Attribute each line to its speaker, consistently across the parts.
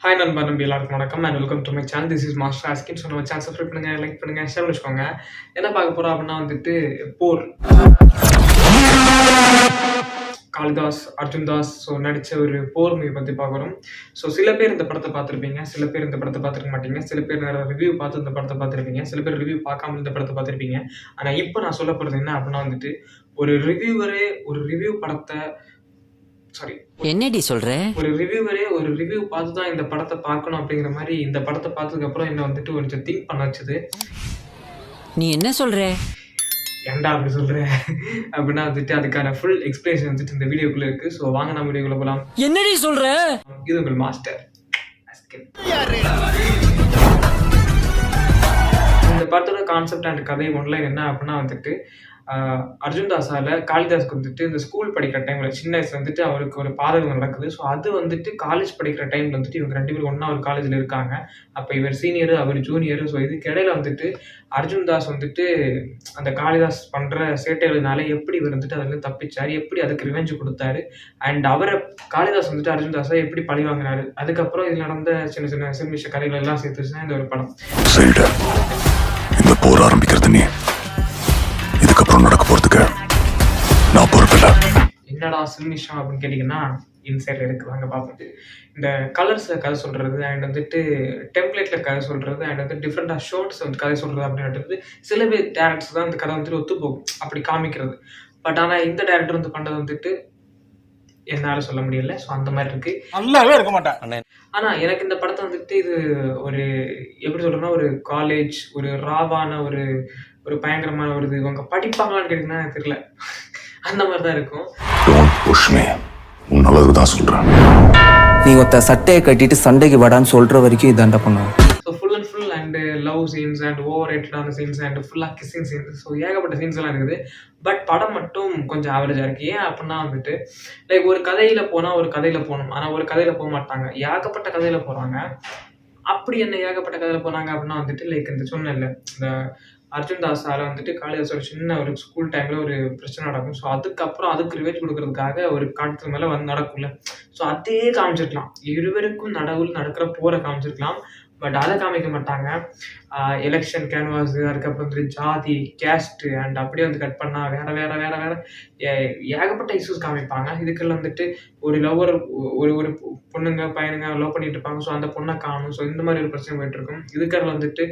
Speaker 1: Hi நண்பா நம்பி எல்லாருக்கும் வணக்கம் and welcome to my channel. This is master Askin. So நம்ம சேனல் சப்ஸ்கிரைப் பண்ணுங்க, லைக் பண்ணுங்க, ஷேர் வச்சுக்கோங்க. என்ன பார்க்க போறோம் அப்படின்னா வந்துட்டு போர். காளிதாஸ், அர்ஜுன் தாஸ் நடித்த ஒரு போர் மூவி பற்றி பார்க்குறோம். ஸோ சில பேர் இந்த படத்தை பார்த்துருப்பீங்க, சில பேர் இந்த படத்தை பார்த்துருக்க மாட்டீங்க, சில பேர் ரிவ்யூ பார்த்து இந்த படத்தை பார்த்துருப்பீங்க, சில பேர் ரிவ்யூ பார்க்காம இந்த படத்தை பார்த்துருப்பீங்க. ஆனால் இப்போ நான் சொல்ல போகிறது என்ன அப்படின்னா வந்துட்டு ஒரு ரிவ்யூ படத்தை
Speaker 2: என்னடி சொல்ற?
Speaker 1: ஒரு ரிவ்யூ பார்த்து தான் இந்த படத்தை பார்க்கணும் அப்படிங்கிற மாதிரி இந்த படத்தை பார்த்ததுக்கு அப்புறம் என்ன வந்துட்டு கொஞ்சம் திங்க் பண்ண வச்சது.
Speaker 2: நீ என்ன சொல்ற?
Speaker 1: ஏன்டா அப்படி சொல்ற அப்படின்னா வந்துட்டு அதுக்கான ஃபுல் எக்ஸ்பிளேஷன் வந்துட்டு இந்த வீடியோக்குள்ள இருக்கு. ஸோ வாங்க நம்ம வீடியோக்குள்ள போகலாம்.
Speaker 2: என்னடி சொல்ற?
Speaker 1: இது உங்கள் மாஸ்டர். இந்த படத்தோட கான்செப்ட் அண்ட் கதை ஒன்லைன் என்ன அப்படின்னா வந்துட்டு அர்ஜுன் தாஸால் காளிதாஸ்க்கு வந்துட்டு இந்த ஸ்கூல் படிக்கிற டைமில் சின்ன வயசுல வந்துட்டு அவருக்கு ஒரு பாதகம் நடக்குது. ஸோ அது வந்துட்டு காலேஜ் படிக்கிற டைமில் வந்துட்டு இவங்க 2 பேரும் ஒன்றா ஒரு காலேஜில் இருக்காங்க. அப்போ இவர் சீனியரு, அவர் ஜூனியரு. ஸோ இதுக்கு இடையில வந்துட்டு அர்ஜுன் தாஸ் வந்துட்டு அந்த காளிதாஸ் பண்ணுற சேட்டைகளினால எப்படி இவர் வந்துட்டு அதில் தப்பிச்சார், எப்படி அதுக்கு ரிவெஞ்சு கொடுத்தாரு, அண்ட் அவரை காளிதாஸ் வந்துட்டு அர்ஜுன் தாஸை எப்படி பழி வாங்கினாரு, அதுக்கப்புறம் இதில் நடந்த சின்ன சின்ன சின்ன கதைகள் எல்லாம் சேர்த்துச்சுன்னா இந்த ஒரு படம்.
Speaker 3: இந்த போர் ஆரம்பிக்கிறது நீ, இதுக்கப்புறம் நடக்க போறதுக்கு நான் பொறுப்பில்லை.
Speaker 1: என்னடா சில்மிஷம் அப்படின்னு கேட்டிங்கன்னா இன்சைட்ல இருக்கு, வாங்க பார்ப்போம். இந்த கலர்ஸில் கதை சொல்கிறது அண்ட் வந்துட்டு டெம்ப்ளேட்டில் கதை சொல்கிறது அண்ட் வந்து டிஃப்ரெண்டாக ஷோர்ட்ஸ் வந்து கதை சொல்கிறது அப்படின்றது சில பேர் டேரக்டர்ஸ் தான் இந்த கதை வந்துட்டு ஒத்து போகும் அப்படி காமிக்கிறது. பட் ஆனால் இந்த டேரக்டர் வந்து பண்ணுறது வந்துட்டு என்னால சொல்ல முடியல. ஸோ அந்த மாதிரி இருக்கு,
Speaker 4: நல்லாவே இருக்க மாட்டேன்.
Speaker 1: ஆனால் எனக்கு இந்த படத்தை வந்துட்டு இது ஒரு எப்படி சொல்றேன்னா ஒரு காலேஜ், ஒரு ராவான ஒரு பயங்கரமான ஒரு இது இவங்க படிப்பாங்களான்னு கேட்டீங்கன்னா தெரியல, அந்த மாதிரி தான் இருக்கும்.
Speaker 3: உன்னளவுதான் சொல்றேன்.
Speaker 5: நீ ஒருத்த சட்டையை கட்டிட்டு சண்டைக்கு வாடான்னு சொல்ற வரைக்கும் இதாண்டா பண்ணுவோம்.
Speaker 1: So full and love scenes and over ரேட்டடான சீன்ஸ் அண்ட் ஃபுல்லாக கிஸ்ஸிங் சீன்ஸ். ஸோ ஏகப்பட்ட சீன்ஸ் எல்லாம் இருக்குது. பட் படம் மட்டும் கொஞ்சம் ஆவரேஜாக இருக்குது. ஏன் அப்படின்னா வந்துட்டு லைக் ஒரு கதையில் போகணும், ஆனால் ஒரு கதையில் போக மாட்டாங்க, ஏகப்பட்ட கதையில் போகிறாங்க. அப்படி என்ன ஏகப்பட்ட கதையில் போனாங்க அப்படின்னா வந்துட்டு லைக் இந்த சொன்னேன்ல, இந்த அர்ஜுன் தாஸால் வந்துட்டு காளிதாஸோட சின்ன ஒரு ஸ்கூல் டைமில் ஒரு பிரச்சனை நடக்கும். ஸோ அதுக்கப்புறம் அதுக்கு ரிவேஜ் கொடுக்கறதுக்காக ஒரு காலத்துக்கு மேலே வந்து நடக்கும்ல. ஸோ அதே காமிச்சிருக்கலாம், இருவருக்கும் நடுவில் நடக்கிற போரை காமிச்சிருக்கலாம். பட் அதை காமிக்க மாட்டாங்க. எலெக்ஷன் கேன்வாஸு, அதுக்கப்புறம் வந்துட்டு ஜாதி, கேஸ்ட்டு அண்ட் அப்படியே வந்து கட் பண்ணால் வேறு ஏகப்பட்ட இஷ்யூஸ் காமிப்பாங்க. இதுக்கெல்லாம் வந்துட்டு ஒரு லவ்வர் ஒரு பொண்ணுங்க பையனுங்க லவ் பண்ணிட்டு இருப்பாங்க. ஸோ அந்த பொண்ணை காணும். ஸோ இந்த மாதிரி ஒரு பிரச்சனை போயிட்டுருக்கும். இதுக்கெல்லாம் வந்துட்டு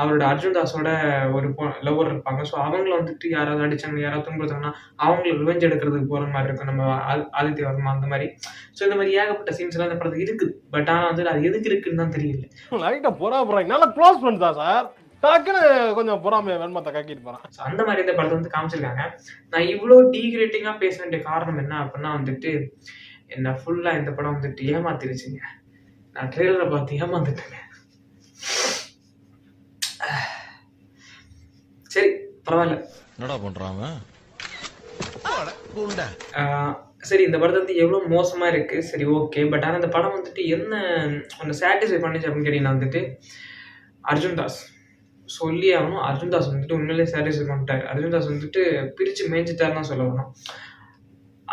Speaker 1: அவரோட அர்ஜுன் தாஸோட ஒரு லவ்வர் இருப்பாங்க. ஸோ அவங்கள வந்துட்டு யாராவது அடித்தாங்க, யாராவது துன்புறுத்தாங்கன்னா அவங்கள ரிவெஞ்ச் எடுக்கிறதுக்கு போகிற மாதிரி இருக்கும், நம்ம ஆதித்ய வர்மா அந்த மாதிரி. ஸோ இந்த மாதிரி ஏகப்பட்ட சீன்ஸ் எல்லாம் இந்த படத்துக்கு இருக்குது. பட் ஆனால் வந்துட்டு அது எதுக்கு இருக்குன்னு தான் தெரியல.
Speaker 4: லைட்டா போறாங்க, நல்லா க்ளோஸ் பண்ணிட்டா சார், டக்குன்னு கொஞ்சம் பொறாமையை வெண்மத்தை கக்கிட்டு போறான்.
Speaker 1: ஸோ அந்த மாதிரி இந்த படத்தை வந்து காமிச்சிருக்காங்க. நான் இவ்வளோ டீக்ரேட்டிங்காக பேச வேண்டிய காரணம் என்ன அப்படின்னா வந்துட்டு என்ன ஃபுல்லாக இந்த படம் வந்துட்டு ஏமாத்திருச்சுங்க. நான் ட்ரெயிலரை பார்த்து ஏமாந்துட்டேங்க. சரி பரவாயில்ல,
Speaker 6: என்னடா பண்றாங்க.
Speaker 1: சரி இந்த படத்தை வந்து எவ்வளோ மோசமாக இருக்குது, சரி ஓகே. பட் ஆனால் இந்த படம் வந்துட்டு என்ன ஒன்று சாட்டிஸ்ஃபை பண்ணிச்சு அப்படின்னு கேட்டிங்கன்னா வந்துட்டு அர்ஜுன் தாஸ் சொல்லி ஆகணும். அர்ஜுன் தாஸ் வந்துட்டு உண்மையிலே சாட்டிஸ்ஃபை பண்ணிட்டார். அர்ஜுன் தாஸ் வந்துட்டு பிரித்து மேய்ஞ்சிட்டாருன்னு தான் சொல்ல வரணும்.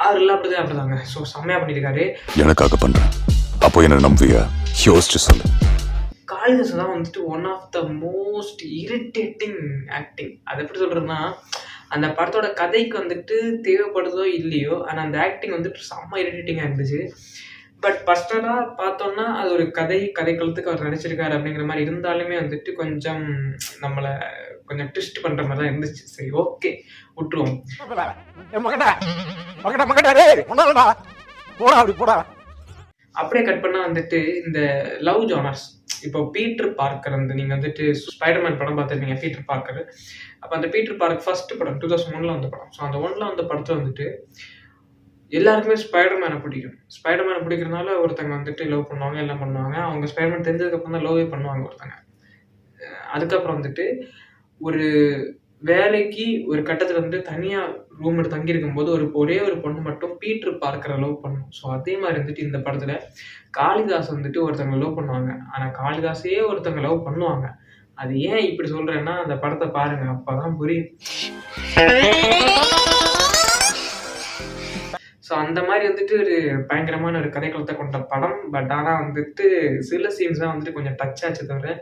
Speaker 1: அவரெல்லாம் அப்படிதாங்க. ஸோ செம்மையாக பண்ணியிருக்காரு.
Speaker 3: எனக்காக பண்றேன், அப்போ என்ன நம்புவியா? யோசிச்சு சொல்லு.
Speaker 1: காளிதாஸ் தான் வந்துட்டு one of the most irritating acting. அது எப்படி சொல்கிறதுனா அந்த படத்தோட கதைக்கு வந்துட்டு தேவைப்படுதோ இல்லையோ, ஆனால் அந்த ஆக்டிங் வந்துட்டு செம்ம இரிட்டேட்டிங்காக இருந்துச்சு. பட் பர்சனலாக பார்த்தோன்னா அது ஒரு கதைக்களத்துக்கு அவர் நடிச்சிருக்காரு அப்படிங்கிற மாதிரி இருந்தாலுமே வந்துட்டு கொஞ்சம் நம்மளை கொஞ்சம் ட்விஸ்ட் பண்ணுற மாதிரி தான் இருந்துச்சு. சரி ஓகே விட்டுருவோம். அப்படியே கட் பண்ணால் வந்துட்டு இந்த லவ் ஜானர்ஸ், இப்போ பீட்டர் பார்க்கர் வந்து நீங்கள் வந்துட்டு ஸ்பைடர்மேன் படம் பார்த்துருப்பீங்க, பீட்டர் பார்க்கர். அப்போ அந்த பீட்டர் பார்க் ஃபர்ஸ்ட் படம் 2001 வந்த படம். ஸோ அந்த 1 வந்த படத்தில் வந்துட்டு எல்லாருக்குமே ஸ்பைடர்மேனை பிடிக்கும். ஸ்பைடர்மேனை பிடிக்கிறதுனால ஒருத்தங்க வந்துட்டு லவ் பண்ணுவாங்க, எல்லாம் பண்ணுவாங்க. அவங்க ஸ்பைடர்மேன் தெரிஞ்சதுக்கப்புறம் தான் லவ்வே பண்ணுவாங்க ஒருத்தங்க. அதுக்கப்புறம் வந்துட்டு ஒரு வேலைக்கு ஒரு கட்டத்தில் வந்து தனியாக ரூம் எடுத்து தங்கியிருக்கும் போது ஒரே ஒரு பொண்ணு மட்டும் பீட்டர் பார்க்கற லவ் பண்ணும். ஸோ அதே மாதிரி வந்துட்டு இந்த படத்தில் காளிதாஸ் வந்துட்டு ஒருத்தங்க லவ் பண்ணுவாங்க. ஆனால் காளிதாஸையே ஒருத்தங்க லவ் பண்ணுவாங்க. அது ஏன் இப்படி சொல்கிறேன்னா அந்த படத்தை பாருங்கள், அப்போ தான் புரியும். ஸோ அந்த மாதிரி வந்துட்டு ஒரு பயங்கரமான ஒரு கதைக்களத்தை கொண்ட படம். பட் ஆனால் வந்துட்டு சில சீன்ஸ் தான் வந்துட்டு கொஞ்சம் டச் ஆச்சு தவிர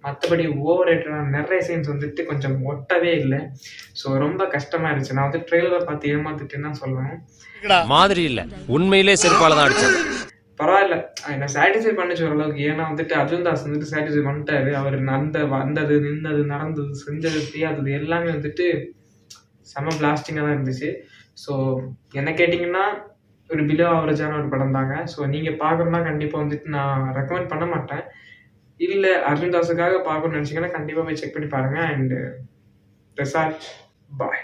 Speaker 1: மற்றபடி ஓவர் ரேட்டடான நிறைய சீன்ஸ் வந்துட்டு கொஞ்சம் ஒட்டவே இல்லை. ஸோ ரொம்ப கஷ்டமாக இருந்துச்சு. நான் வந்து ட்ரெயிலரை பார்த்து ஏமாத்துட்டேன்னு தான் சொல்லுவேன்.
Speaker 6: மாதிரி இல்ல, உண்மையிலே செருப்பால தான் அடிச்சது.
Speaker 1: பரவாயில்ல, என்னை சாட்டிஸ்ஃபை பண்ணிச்சு ஓரளவுக்கு. ஏன்னா வந்துட்டு அர்ஜுன் தாஸ் வந்துட்டு சாட்டிஸ்ஃபை பண்ணிட்டாரு. அவர் வந்தது, நின்னது, நடந்தது, செஞ்சது, செய்யாதது எல்லாமே வந்துட்டு செம பிளாஸ்டிங்காக தான் இருந்துச்சு. ஸோ என்ன கேட்டிங்கன்னா ஒரு பிலோ ஆவரேஜான ஒரு படம் தாங்க. ஸோ நீங்கள் பார்க்கணுன்னா கண்டிப்பாக வந்துட்டு நான் ரெக்கமெண்ட் பண்ண மாட்டேன். இல்லை அர்ஜுன் தாஸுக்காக பார்க்கணும்னு நினச்சிங்கன்னா கண்டிப்பாக போய் செக் பண்ணி பாருங்கள். அண்ட் பாய்.